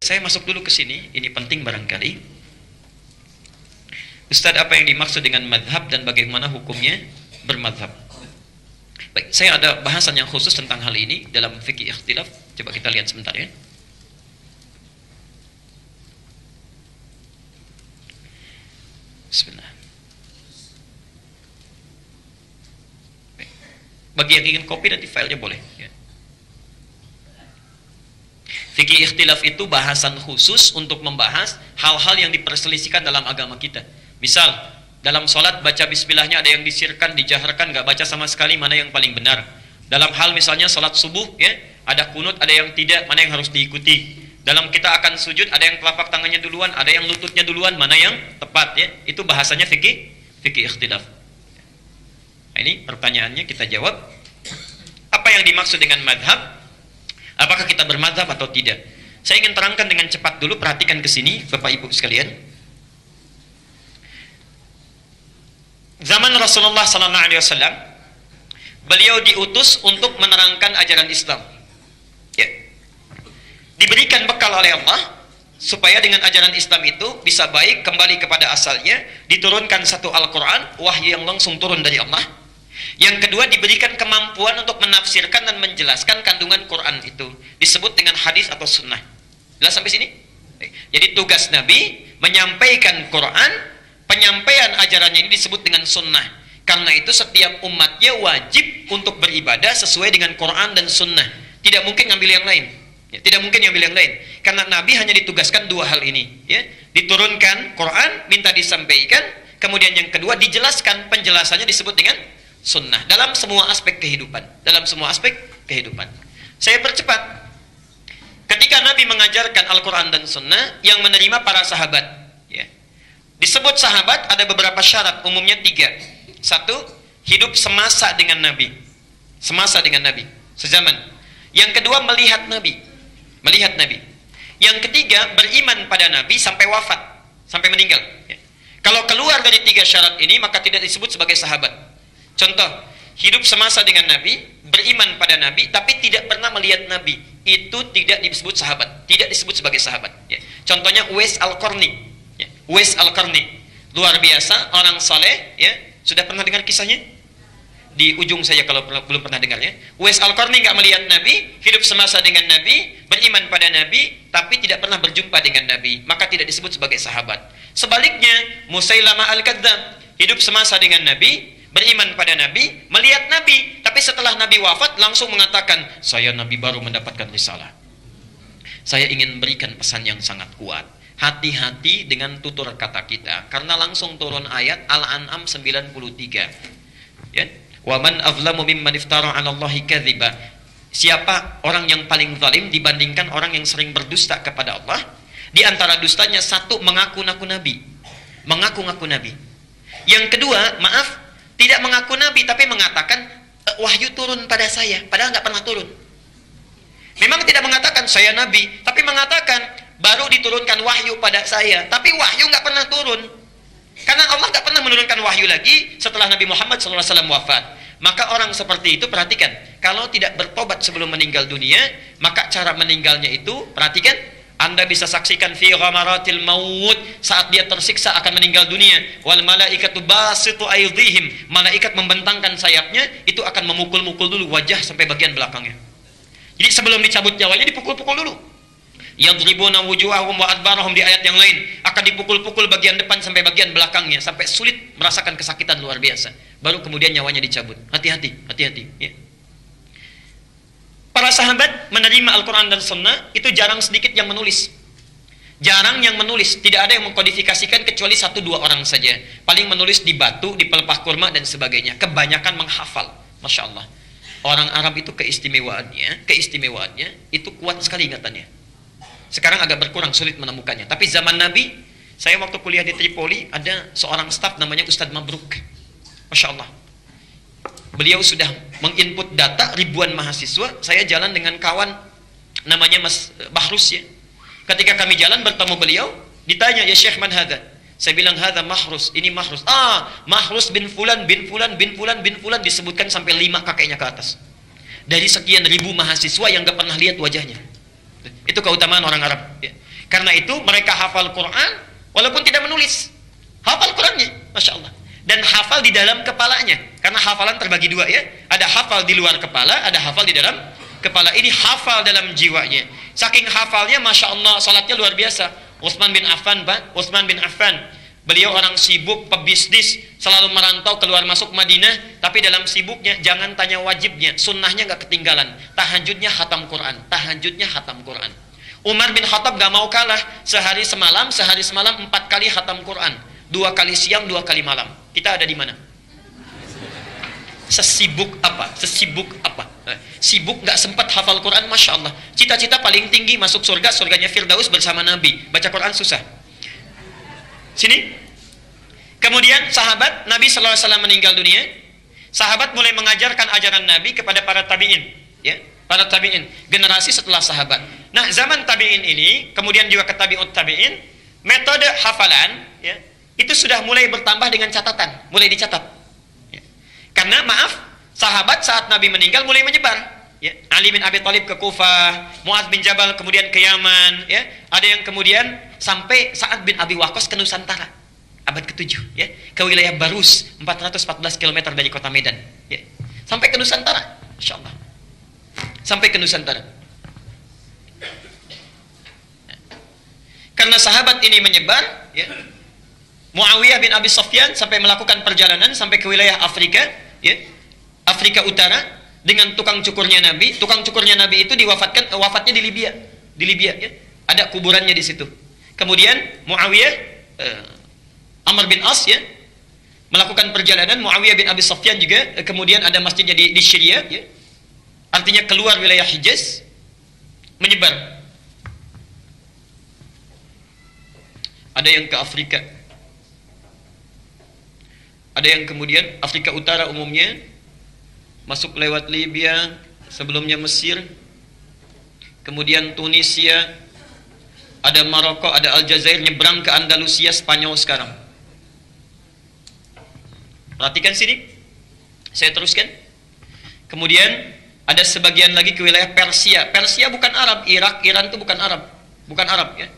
saya masuk dulu ke sini, ini penting barangkali. Ustadz, apa yang dimaksud dengan madhab dan bagaimana hukumnya bermadhab? Baik, saya ada bahasan yang khusus tentang hal ini dalam fikih ikhtilaf. Coba kita lihat sebentar ya. Bismillah. Baik. Bagi yang ingin copy nanti filenya boleh ya. Fikih ikhtilaf itu bahasan khusus untuk membahas hal-hal yang diperselisihkan dalam agama kita. Misal, dalam sholat baca bismillahnya ada yang disirkan, dijaharkan, nggak baca sama sekali, mana yang paling benar. Dalam hal misalnya sholat subuh, ya, ada kunut, ada yang tidak, mana yang harus diikuti. Dalam kita akan sujud, ada yang telapak tangannya duluan, ada yang lututnya duluan, mana yang tepat, ya. Itu bahasanya fikih ikhtilaf. Nah, ini pertanyaannya kita jawab. Apa yang dimaksud dengan madhab? Apakah kita bermadhab atau tidak? Saya ingin terangkan dengan cepat dulu, perhatikan ke sini, Bapak Ibu sekalian. Zaman Rasulullah sallallahu alaihi wasallam, beliau diutus untuk menerangkan ajaran Islam. Ya. Diberikan bekal oleh Allah supaya dengan ajaran Islam itu bisa baik, kembali kepada asalnya, diturunkan satu Al-Qur'an, wahyu yang langsung turun dari Allah. Yang kedua, diberikan kemampuan untuk menafsirkan dan menjelaskan kandungan Quran itu, disebut dengan hadis atau sunnah. Jelas sampai sini? Jadi tugas Nabi menyampaikan Quran. Penyampaian ajarannya ini disebut dengan sunnah. Karena itu setiap umatnya wajib untuk beribadah sesuai dengan Quran dan sunnah. Tidak mungkin ngambil yang lain. Ya, tidak mungkin ngambil yang lain. Karena Nabi hanya ditugaskan dua hal ini. Ya. Diturunkan Quran, minta disampaikan. Kemudian yang kedua, dijelaskan. Penjelasannya disebut dengan sunnah. Dalam semua aspek kehidupan. Dalam semua aspek kehidupan. Saya percepat. Ketika Nabi mengajarkan Al-Quran dan sunnah, yang menerima para sahabat. Disebut sahabat ada beberapa syarat, umumnya 3. 1, hidup semasa dengan Nabi. Semasa dengan Nabi, sezaman. Yang kedua, melihat Nabi. Melihat Nabi. Yang ketiga, beriman pada Nabi sampai wafat, sampai meninggal. Ya. Kalau keluar dari 3 syarat ini, maka tidak disebut sebagai sahabat. Contoh, hidup semasa dengan Nabi, beriman pada Nabi, tapi tidak pernah melihat Nabi. Itu tidak disebut sahabat, tidak disebut sebagai sahabat. Ya. Contohnya Uwais Al-Qarni. Ya, Uwais Al-Qarni, luar biasa, orang saleh, ya. Sudah pernah dengar kisahnya? Di ujung saja kalau belum pernah dengarnya. Uwais Al-Qarni nggak melihat Nabi, hidup semasa dengan Nabi, beriman pada Nabi, tapi tidak pernah berjumpa dengan Nabi, maka tidak disebut sebagai sahabat. Sebaliknya, Musailamah Al-Kadzdzab, hidup semasa dengan Nabi, beriman pada Nabi, melihat Nabi, tapi setelah Nabi wafat langsung mengatakan, saya Nabi baru mendapatkan risalah. Saya ingin berikan pesan yang sangat kuat. Hati-hati dengan tutur kata kita, karena langsung turun ayat Al-An'am 93. Ya. Wa man azlamu mimman iftara 'ala Allahi kadziba. Siapa orang yang paling zalim dibandingkan orang yang sering berdusta kepada Allah? Di antara dustanya, 1, mengaku-ngaku Nabi. Mengaku-ngaku Nabi. Yang kedua, maaf, tidak mengaku Nabi tapi mengatakan wahyu turun pada saya, padahal nggak pernah turun. Memang tidak mengatakan saya Nabi, tapi mengatakan baru diturunkan wahyu pada saya, tapi wahyu nggak pernah turun. Karena Allah nggak pernah menurunkan wahyu lagi setelah Nabi Muhammad SAW wafat. Maka orang seperti itu, perhatikan, kalau tidak bertobat sebelum meninggal dunia, maka cara meninggalnya itu, perhatikan, Anda bisa saksikan fi ghamaratil maut, saat dia tersiksa akan meninggal dunia, wal malaikatu basitu aydihim, malaikat membentangkan sayapnya, itu akan memukul-mukul dulu wajah sampai bagian belakangnya. Jadi sebelum dicabut nyawanya dipukul-pukul dulu. Yadribuna wujuhahum wa adbarahum, di ayat yang lain akan dipukul-pukul bagian depan sampai bagian belakangnya sampai sulit, merasakan kesakitan luar biasa, baru kemudian nyawanya dicabut. Hati-hati, hati-hati ya. Para sahabat menerima Al-Quran dan Sunnah itu jarang sedikit yang menulis. Jarang yang menulis, tidak ada yang mengkodifikasikan kecuali 1-2 orang saja. Paling menulis di batu, di pelepah kurma dan sebagainya. Kebanyakan menghafal. Masya Allah. Orang Arab itu keistimewaannya itu kuat sekali ingatannya. Sekarang agak berkurang, sulit menemukannya. Tapi zaman Nabi, saya waktu kuliah di Tripoli, ada seorang staf namanya Ustadz Mabruk. Masya Allah. Beliau sudah menginput data ribuan mahasiswa. Saya jalan dengan kawan namanya Mas Bahrus ya. Ketika kami jalan bertemu beliau, ditanya, ya Syekh man hadha? Saya bilang, hadha Mahrus, ini Mahrus. Mahrus bin Fulan, bin Fulan, bin Fulan, bin Fulan, disebutkan sampai 5 kakeknya ke atas. Dari sekian ribu mahasiswa yang gak pernah lihat wajahnya. Itu keutamaan orang Arab ya. Karena itu mereka hafal Quran walaupun tidak menulis. Hafal Qurannya, Masya Allah. Dan hafal di dalam kepalanya. Karena hafalan terbagi dua ya. Ada hafal di luar kepala, ada hafal di dalam kepala. Ini hafal dalam jiwanya. Saking hafalnya, Masya Allah, salatnya luar biasa. Utsman bin Affan, Pak. Utsman bin Affan. Beliau orang sibuk, pebisnis, selalu merantau keluar masuk Madinah. Tapi dalam sibuknya, jangan tanya wajibnya. Sunnahnya nggak ketinggalan. Tahajudnya khatam Quran. Tahajudnya khatam Quran. Umar bin Khattab gak mau kalah. Sehari semalam 4 kali khatam Quran. 2 kali siang, 2 kali malam. Kita ada di mana? Sesibuk apa? Sesibuk apa? Sibuk gak sempat hafal Quran, Masya Allah. Cita-cita paling tinggi masuk surga, surganya Firdaus bersama Nabi. Baca Quran susah. Sini. Kemudian sahabat Nabi SAW meninggal dunia. Sahabat mulai mengajarkan ajaran Nabi kepada para tabi'in. Ya, para tabi'in. Generasi setelah sahabat. Nah, zaman tabi'in ini, kemudian juga ke tabi'ut tabi'in, metode hafalan, ya, itu sudah mulai bertambah dengan catatan, mulai dicatat. Ya. Karena maaf, sahabat saat Nabi meninggal mulai menyebar. Ya. Ali bin Abi Thalib ke Kufah, Muaz bin Jabal kemudian ke Yaman. Ya. Ada yang kemudian sampai Sa'ad bin Abi Waqqas ke Nusantara, abad ke-7, ya, ke wilayah Barus, 414 km dari kota Medan. Ya. Sampai ke Nusantara, Masya Allah. Sampai ke Nusantara. Karena sahabat ini menyebar, ya, Muawiyah bin Abi Sufyan sampai melakukan perjalanan sampai ke wilayah Afrika, ya, Afrika Utara dengan tukang cukurnya Nabi. Tukang cukurnya Nabi itu wafatnya di Libya, ya. Ada kuburannya di situ. Kemudian Muawiyah, Amr bin As, ya, melakukan perjalanan. Muawiyah bin Abi Sufyan juga, kemudian ada masjidnya di Syria, ya. Artinya keluar wilayah Hijaz, menyebar. Ada yang ke Afrika. Ada yang kemudian Afrika Utara umumnya, masuk lewat Libya, sebelumnya Mesir, kemudian Tunisia, ada Maroko, ada Aljazair, nyebrang ke Andalusia, Spanyol sekarang. Perhatikan sini, saya teruskan. Kemudian ada sebagian lagi ke wilayah Persia. Persia bukan Arab, Irak, Iran itu bukan Arab, ya.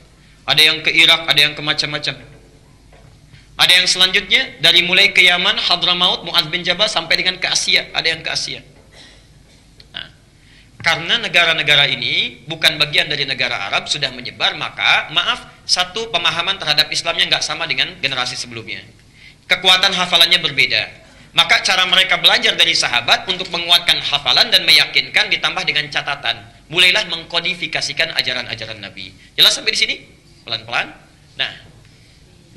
Ada yang ke Irak, ada yang ke macam-macam. Ada yang selanjutnya dari mulai ke Yaman, Hadramaut, Muaz bin Jabal sampai dengan ke Asia, ada yang ke Asia. Nah, karena negara-negara ini bukan bagian dari negara Arab, sudah menyebar, maka maaf, satu pemahaman terhadap Islamnya nggak sama dengan generasi sebelumnya. Kekuatan hafalannya berbeda. Maka cara mereka belajar dari sahabat untuk menguatkan hafalan dan meyakinkan ditambah dengan catatan. Mulailah mengkodifikasikan ajaran-ajaran Nabi. Jelas sampai di sini? Pelan-pelan. Nah,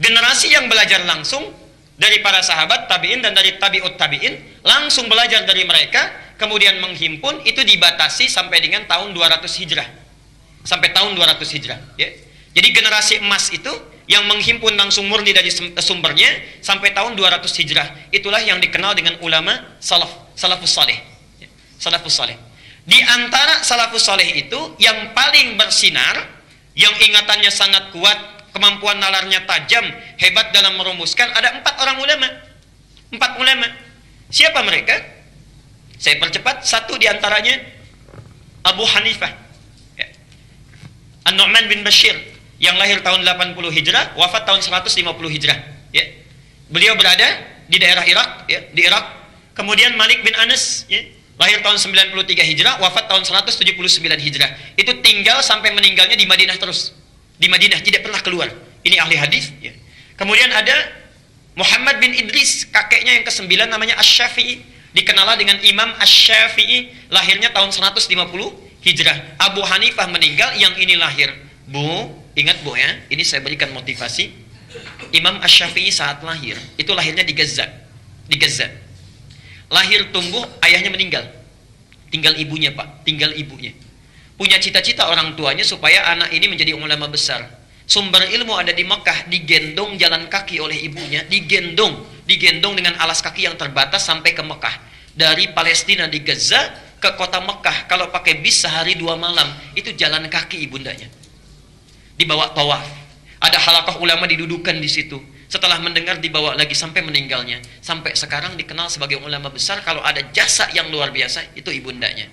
generasi yang belajar langsung dari para sahabat tabi'in dan dari tabi'ut tabi'in, langsung belajar dari mereka, kemudian menghimpun, itu dibatasi sampai dengan tahun 200 Hijrah. Sampai tahun 200 Hijrah, ya. Jadi generasi emas itu yang menghimpun langsung murni dari sumbernya sampai tahun 200 Hijrah. Itulah yang dikenal dengan ulama salafus saleh. Salafus saleh. Di antara salafus saleh itu yang paling bersinar, yang ingatannya sangat kuat, kemampuan nalarnya tajam, hebat dalam merumuskan, ada 4 orang ulama. 4 ulama. Siapa mereka? Saya percepat. Satu diantaranya Abu Hanifah, ya. An-Nu'man bin Bashir, yang lahir tahun 80 Hijrah, wafat tahun 150 Hijrah, ya. Beliau berada di daerah Irak, ya, di Irak. Kemudian Malik bin Anas, ya, lahir tahun 93 Hijrah, wafat tahun 179 Hijrah. Itu tinggal sampai meninggalnya di Madinah terus. Di Madinah, tidak pernah keluar. Ini ahli hadis, ya. Kemudian ada Muhammad bin Idris, kakeknya yang ke-9 namanya Asy-Syafi'i, dikenal dengan Imam Asy-Syafi'i, lahirnya tahun 150 Hijrah. Abu Hanifah meninggal, yang ini lahir. Bu, ingat Bu ya, ini saya berikan motivasi. Imam Asy-Syafi'i saat lahir, itu lahirnya di Gaza. Di Gaza. Lahir tumbuh, ayahnya meninggal. Tinggal ibunya, Pak, tinggal ibunya. Punya cita-cita orang tuanya supaya anak ini menjadi ulama besar. Sumber ilmu ada di Mekah, digendong jalan kaki oleh ibunya, digendong dengan alas kaki yang terbatas sampai ke Mekah. Dari Palestina di Gaza ke kota Mekah, kalau pakai bis sehari 2 malam, itu jalan kaki ibundanya. Dibawa tawaf. Ada halaqah ulama didudukan di situ. Setelah mendengar dibawa lagi sampai meninggalnya. Sampai sekarang dikenal sebagai ulama besar. Kalau ada jasa yang luar biasa, itu ibundanya.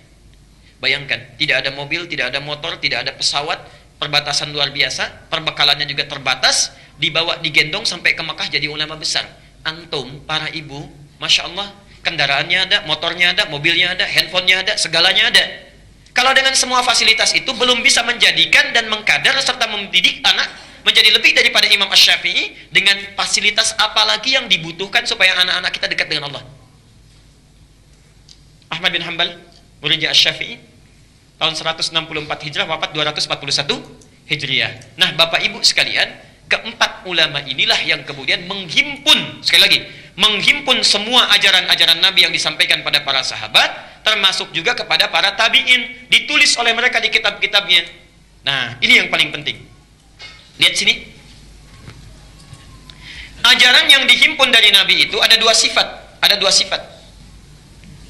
Bayangkan, tidak ada mobil, tidak ada motor, tidak ada pesawat, perbatasan luar biasa, perbekalannya juga terbatas, dibawa digendong sampai ke Mekah jadi ulama besar. Antum para ibu, Masya Allah, kendaraannya ada, motornya ada, mobilnya ada, handphonenya ada, segalanya ada. Kalau dengan semua fasilitas itu belum bisa menjadikan dan mengkader serta mendidik anak menjadi lebih daripada Imam Asy-Syafi'i, dengan fasilitas apa lagi yang dibutuhkan supaya anak-anak kita dekat dengan Allah? Ahmad bin Hanbal, muridnya Asy-Syafi'i, tahun 164 Hijrah, wafat 241 Hijriah. Nah, Bapak Ibu sekalian, keempat ulama inilah yang kemudian menghimpun, sekali lagi, menghimpun semua ajaran-ajaran Nabi yang disampaikan pada para sahabat, termasuk juga kepada para tabi'in, ditulis oleh mereka di kitab-kitabnya. Nah, ini yang paling penting. Lihat sini. Ajaran yang dihimpun dari Nabi itu ada dua sifat. Ada dua sifat.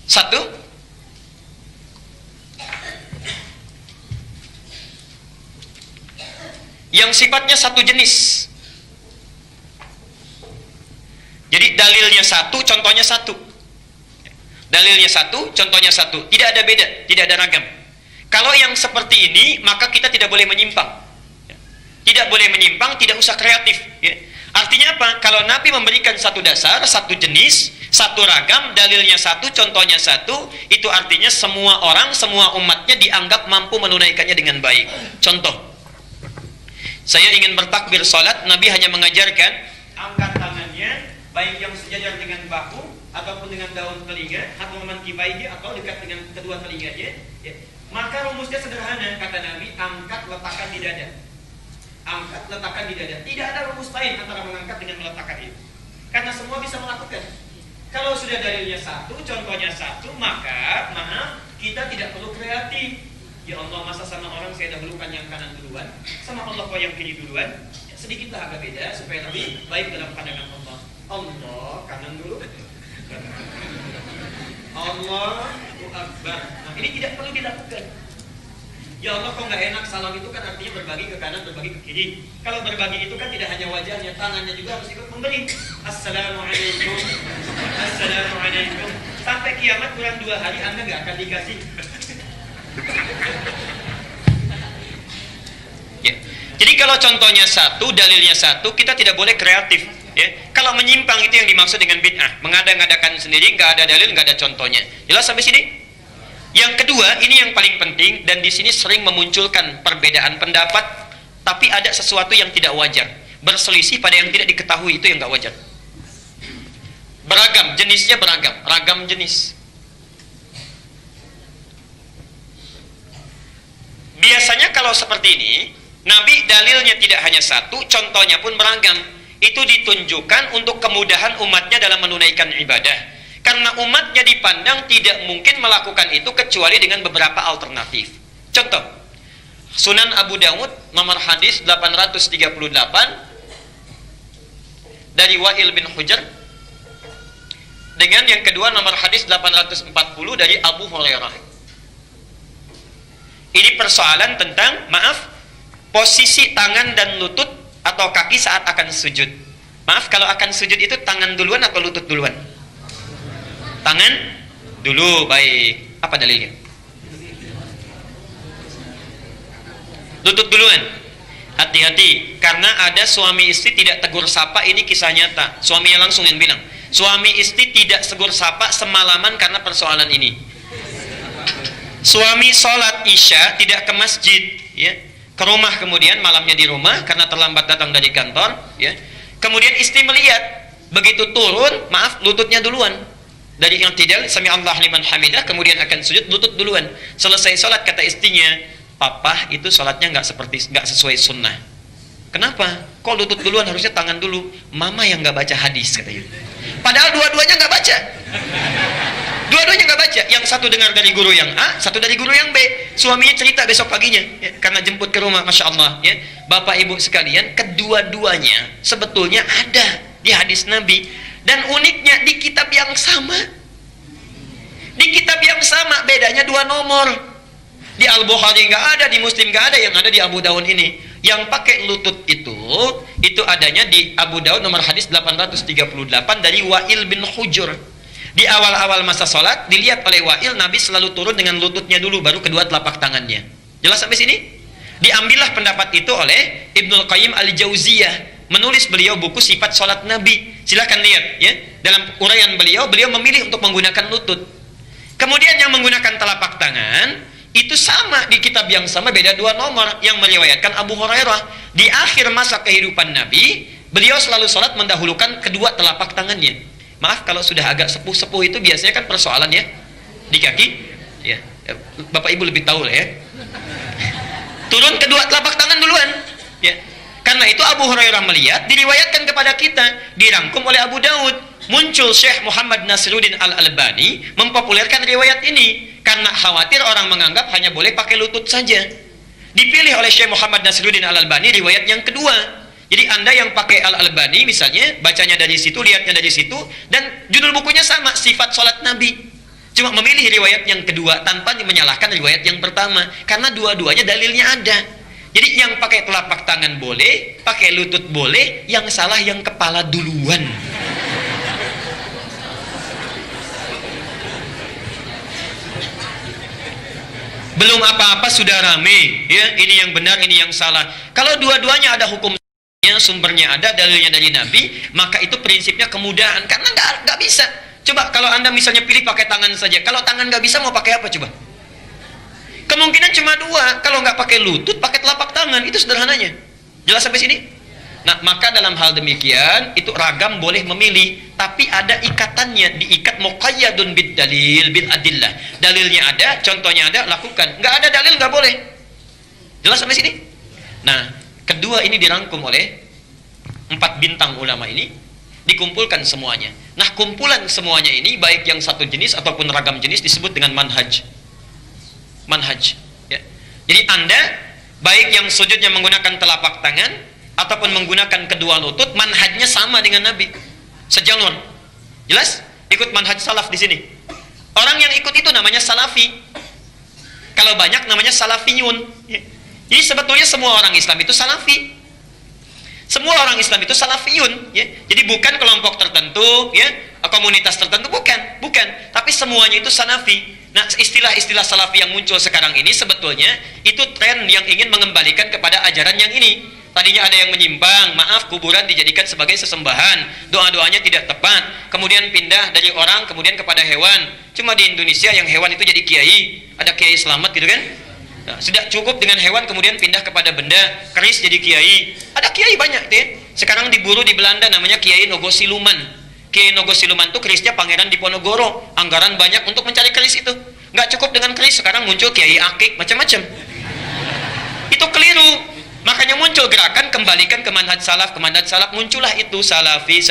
Satu, yang sifatnya satu jenis. Jadi dalilnya satu, contohnya satu. Dalilnya satu, contohnya satu. Tidak ada beda, tidak ada ragam. Kalau yang seperti ini, maka kita tidak boleh menyimpang. Tidak boleh menyimpang, tidak usah kreatif. Ya. Artinya apa? Kalau Nabi memberikan satu dasar, satu jenis, satu ragam, dalilnya satu, contohnya satu, itu artinya semua orang, semua umatnya dianggap mampu menunaikannya dengan baik. Contoh, saya ingin bertakbir salat, Nabi hanya mengajarkan angkat tangannya, baik yang sejajar dengan bahu ataupun dengan daun telinga, atau mankibaihi atau dekat dengan kedua telinganya. Ya. Maka rumusnya sederhana, kata Nabi, angkat, letakkan di dada. Angkat, letakkan di dada. Tidak ada rumus lain antara mengangkat dengan meletakkan itu, karena semua bisa melakukan. Kalau sudah dalilnya satu, contohnya satu, maka maaf, kita tidak perlu kreatif. Ya Allah, masa sama orang saya dahulukan yang kanan duluan, sama Allah kok yang kiri duluan? Ya, sedikitlah agak beda supaya lebih baik dalam pandangan Allah. Allah kanan dulu, Allahu Akbar. Nah, ini tidak perlu dilakukan. Ya Allah, kok nggak enak, salam itu kan artinya berbagi ke kanan, berbagi ke kiri. Kalau berbagi itu kan tidak hanya wajahnya, tangannya juga harus ikut memberi. Assalamualaikum, Assalamualaikum. Sampai kiamat kurang 2 hari Anda nggak akan dikasih. Ya. Jadi kalau contohnya satu, dalilnya satu, kita tidak boleh kreatif. Ya. Kalau menyimpang itu yang dimaksud dengan bid'ah, mengada-ngadakan sendiri, nggak ada dalil, nggak ada contohnya. Jelas sampai sini? Yang kedua, ini yang paling penting, dan di sini sering memunculkan perbedaan pendapat, tapi ada sesuatu yang tidak wajar, berselisih pada yang tidak diketahui, itu yang nggak wajar. Beragam, jenisnya beragam, ragam jenis. Biasanya kalau seperti ini, Nabi dalilnya tidak hanya satu, contohnya pun beragam. Itu ditunjukkan untuk kemudahan umatnya dalam menunaikan ibadah. Karena umatnya dipandang tidak mungkin melakukan itu kecuali dengan beberapa alternatif. Contoh, Sunan Abu Dawud nomor hadis 838 dari Wa'il bin Hujr, dengan yang kedua nomor hadis 840 dari Abu Hurairah. Ini persoalan tentang, maaf, posisi tangan dan lutut atau kaki saat akan sujud. Maaf, kalau akan sujud itu tangan duluan atau lutut duluan? Tangan dulu, baik. Apa dalilnya? Lutut duluan. Hati-hati, karena ada suami istri tidak tegur sapa, ini kisah nyata. Suaminya langsung yang bilang, suami istri tidak tegur sapa semalaman karena persoalan ini. Suami sholat isya tidak ke masjid, ya, ke rumah, kemudian malamnya di rumah karena terlambat datang dari kantor, ya. Kemudian istri melihat, begitu turun, maaf, lututnya duluan. Dari i'tidal, sami Allah liman hamidah, kemudian akan sujud, lutut duluan. Selesai sholat, kata istrinya, papa itu sholatnya nggak sesuai sunnah. Kenapa? Kok lutut duluan, harusnya tangan dulu? Mama yang nggak baca hadis, katanya. Padahal dua-duanya nggak baca. Dua-duanya nggak baca. Yang satu dengar dari guru yang A, satu dari guru yang B. Suaminya cerita besok paginya, ya, karena jemput ke rumah, masya Allah. Ya. Bapak ibu sekalian, kedua-duanya sebetulnya ada di hadis Nabi. Dan uniknya di kitab yang sama. Di kitab yang sama, bedanya 2 nomor. Di Al-Bukhari nggak ada, di Muslim nggak ada, yang ada di Abu Dawud ini. Yang pakai lutut itu adanya di Abu Dawud nomor hadis 838 dari Wa'il bin Hujr. Di awal-awal masa sholat, dilihat oleh Wa'il, Nabi selalu turun dengan lututnya dulu, baru kedua telapak tangannya. Jelas sampai sini? Diambillah pendapat itu oleh Ibnul Qayyim Al-Jauziyah, menulis beliau buku sifat sholat Nabi. Silakan lihat ya, dalam uraian beliau memilih untuk menggunakan lutut. Kemudian yang menggunakan telapak tangan itu sama, di kitab yang sama beda 2 nomor, yang meriwayatkan Abu Hurairah. Di akhir masa kehidupan Nabi, beliau selalu sholat mendahulukan kedua telapak tangannya. Maaf kalau sudah agak sepuh-sepuh itu biasanya kan persoalan ya di kaki ya, Bapak Ibu lebih tahu lah ya. Turun kedua telapak tangan duluan ya. Karena itu Abu Hurairah melihat, diriwayatkan kepada kita, dirangkum oleh Abu Daud. Muncul Syekh Muhammad Nasiruddin Al-Albani mempopulerkan riwayat ini karena khawatir orang menganggap hanya boleh pakai lutut saja. Dipilih oleh Syekh Muhammad Nasiruddin Al-Albani riwayat yang kedua. Jadi Anda yang pakai Al-Albani misalnya, bacanya dari situ, lihatnya dari situ, dan judul bukunya sama, Sifat Sholat Nabi. Cuma memilih riwayat yang kedua tanpa menyalahkan riwayat yang pertama, karena dua-duanya dalilnya ada. Jadi yang pakai telapak tangan boleh, pakai lutut boleh, yang salah yang kepala duluan. Belum apa-apa sudah rame ya, ini yang benar, ini yang salah. Kalau dua-duanya ada hukumnya, sumbernya ada, dalilnya dari Nabi, maka itu prinsipnya kemudahan, karena nggak bisa. Coba kalau Anda misalnya pilih pakai tangan saja, kalau tangan nggak bisa mau pakai apa coba? Kemungkinan cuma 2, kalau nggak pakai lutut, pakai telapak tangan, itu sederhananya. Jelas sampai sini? Nah, maka dalam hal demikian itu ragam boleh memilih, tapi ada ikatannya, diikat muqayyadun bid dalil bil adillah. Dalilnya ada, contohnya ada, lakukan. Nggak ada dalil nggak boleh. Jelas sampai sini? Nah, kedua ini dirangkum oleh 4 bintang ulama ini, dikumpulkan semuanya. Nah, kumpulan semuanya ini baik yang satu jenis ataupun ragam jenis disebut dengan manhaj. Manhaj. Ya. Jadi Anda baik yang sujudnya menggunakan telapak tangan ataupun menggunakan kedua lutut, manhajnya sama dengan Nabi, sejalur. Jelas? Ikut manhaj salaf di sini. Orang yang ikut itu namanya salafi. Kalau banyak namanya salafiyun. Jadi sebetulnya semua orang Islam itu salafi. Semua orang Islam itu salafiyun. Ya. Jadi bukan kelompok tertentu, ya, komunitas tertentu, bukan. Tapi semuanya itu salafi. Nah, istilah-istilah salafi yang muncul sekarang ini sebetulnya itu tren yang ingin mengembalikan kepada ajaran yang ini. Tadinya ada yang menyimpang, maaf, kuburan dijadikan sebagai sesembahan, doa-doanya tidak tepat, kemudian pindah dari orang kemudian kepada hewan. Cuma di Indonesia yang hewan itu jadi kiai, ada kiai selamat gitu kan. Nah, sudah cukup dengan hewan kemudian pindah kepada benda, keris jadi kiai. Ada kiai banyak deh. Sekarang diburu di Belanda namanya Kiai Nogosiluman. Kiai Nogosiluman itu kerisnya Pangeran Diponegoro, anggaran banyak untuk mencari keris itu. Nggak cukup dengan keris, sekarang muncul Kiai Akik, macam-macam. Itu keliru. Makanya muncul gerakan kembalikan ke manhaj salaf, muncullah itu salafi.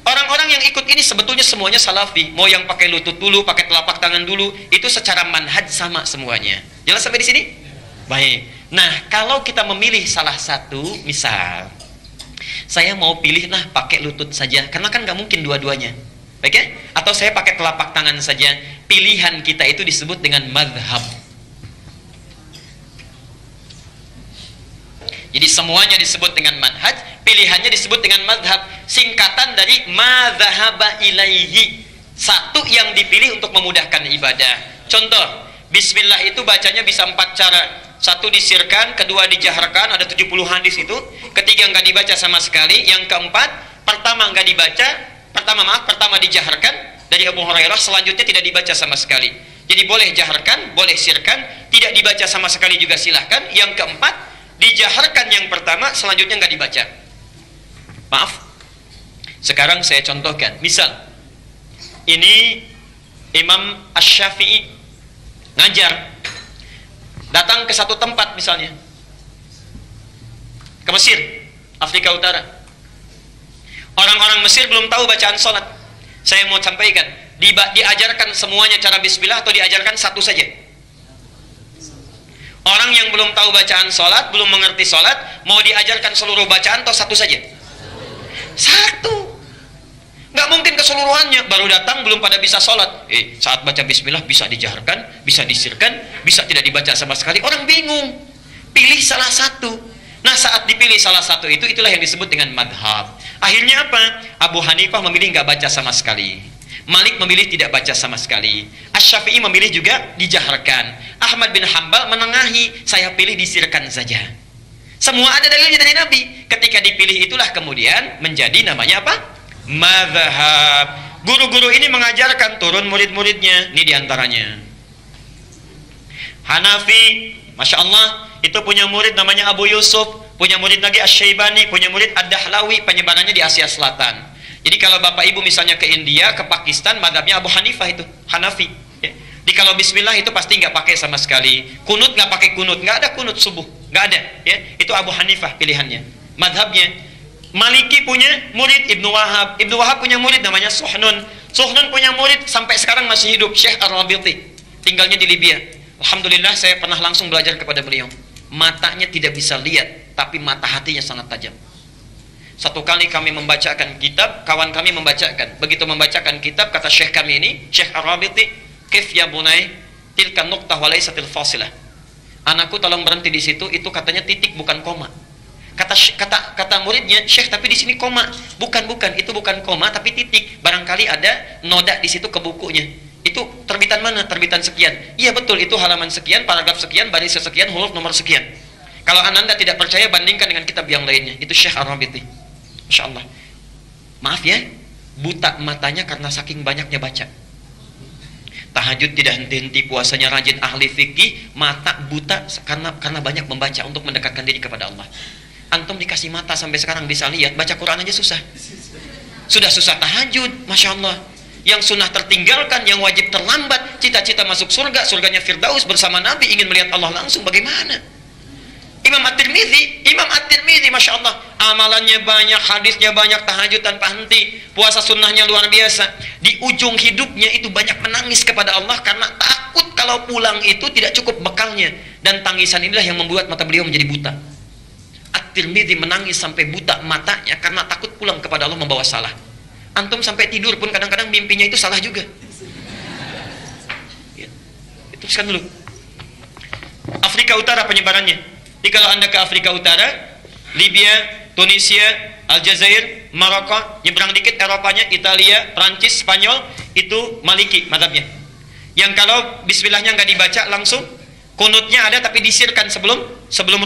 Orang-orang yang ikut ini sebetulnya semuanya salafi. Mau yang pakai lutut dulu, pakai telapak tangan dulu, itu secara manhaj sama semuanya. Jelas sampai di sini? Baik. Nah, kalau kita memilih salah satu, misal saya mau pilih pakai lutut saja, karena kan nggak mungkin dua-duanya. Baik ya? Atau saya pakai telapak tangan saja. Pilihan kita itu disebut dengan madhab. Jadi semuanya disebut dengan manhaj, pilihannya disebut dengan madhab, singkatan dari madhaba ilaihi, satu yang dipilih untuk memudahkan ibadah. Contoh, bismillah itu bacanya bisa 4 cara. Satu disirkan, kedua dijaharkan, ada 70 hadis itu. Ketiga nggak dibaca sama sekali. Yang keempat, pertama dijaharkan dari Abu Hurairah, selanjutnya tidak dibaca sama sekali. Jadi boleh jaharkan, boleh sirkan, tidak dibaca sama sekali juga silahkan. Yang keempat, dijaharkan yang pertama, selanjutnya nggak dibaca. Maaf, sekarang saya contohkan. Misal, ini Imam Asy-Syafi'i ngajar, datang ke satu tempat misalnya, ke Mesir, Afrika Utara. Orang-orang Mesir belum tahu bacaan sholat. Saya mau sampaikan, diajarkan semuanya cara bismillah atau diajarkan satu saja? Orang yang belum tahu bacaan sholat, belum mengerti sholat, mau diajarkan seluruh bacaan atau satu saja? Satu. Nggak mungkin keseluruhannya. Baru datang belum pada bisa sholat. Saat baca bismillah bisa dijaharkan, bisa disirkan, bisa tidak dibaca sama sekali. Orang bingung. Pilih salah satu. Nah, saat dipilih salah satu itulah yang disebut dengan madhab. Akhirnya apa? Abu Hanifah memilih nggak baca sama sekali. Malik memilih tidak baca sama sekali. Asy-Syafi'i memilih juga dijaharkan. Ahmad bin Hambal menengahi, saya pilih disirkan saja. Semua ada dalilnya dari Nabi. Ketika dipilih itulah kemudian menjadi namanya apa? Mazhab. Guru-guru ini mengajarkan turun murid-muridnya. Ini diantaranya. Hanafi, Masya Allah, itu punya murid namanya Abu Yusuf. Punya murid lagi Asy-Syaibani, punya murid Ad-Dahlawi, penyebarannya di Asia Selatan. Jadi kalau Bapak Ibu misalnya ke India, ke Pakistan, madhabnya Abu Hanifah itu, Hanafi. Ya. Jadi kalau Bismillah itu pasti nggak pakai sama sekali. Kunut nggak pakai kunut, nggak ada kunut subuh, nggak ada. Ya. Itu Abu Hanifah pilihannya, madhabnya. Maliki punya murid Ibnu Wahab, Ibnu Wahab punya murid namanya Suhnun. Suhnun punya murid sampai sekarang masih hidup, Syekh Ar-Rabiti, tinggalnya di Libya. Alhamdulillah saya pernah langsung belajar kepada beliau. Matanya tidak bisa lihat, tapi mata hatinya sangat tajam. Satu kali kami membacakan kitab, kawan kami membacakan. Begitu membacakan kitab, kata Syekh kami ini, Syekh Ar-Rabiti, "Kif ya bunai, tilka nuqtah wa laysatil fasilah." Anakku tolong berhenti di situ, itu katanya titik bukan koma. Kata muridnya, "Syekh, tapi di sini koma." Bukan, itu bukan koma tapi titik. Barangkali ada noda di situ ke bukunya. Itu terbitan mana? Terbitan sekian. Iya betul, itu halaman sekian, paragraf sekian, baris sekian, huruf nomor sekian. Kalau Anda tidak percaya, bandingkan dengan kitab yang lainnya. Itu Syekh Ar-Rabiti. Masya Allah. Maaf ya, buta matanya karena saking banyaknya baca. Tahajud tidak henti-henti, puasanya rajin, ahli fikih, mata buta karena banyak membaca untuk mendekatkan diri kepada Allah. Antum dikasih mata sampai sekarang bisa lihat, baca Quran aja susah. Sudah susah tahajud, Masya Allah. Yang sunnah tertinggalkan, yang wajib terlambat, cita-cita masuk surga, surganya Firdaus bersama Nabi, ingin melihat Allah langsung, bagaimana? Imam At-Tirmidzi, Masya Allah, amalannya banyak, hadisnya banyak, tahajud tanpa henti, puasa sunnahnya luar biasa. Di ujung hidupnya itu banyak menangis kepada Allah karena takut kalau pulang itu tidak cukup bekalnya, dan tangisan inilah yang membuat mata beliau menjadi buta. At-Tirmidzi menangis sampai buta matanya karena takut pulang kepada Allah membawa salah. Antum sampai tidur pun kadang-kadang mimpinya itu salah juga. Ya. Itu sekarang dulu. Afrika Utara penyebarannya. Jadi kalau Anda ke Afrika Utara, Libya, Tunisia, Aljazair, Maroko, nyebrang dikit Eropanya, Italia, Prancis, Spanyol, itu Maliki madhabnya. Yang kalau bismillahnya nggak dibaca langsung, kunutnya ada tapi disirkan sebelum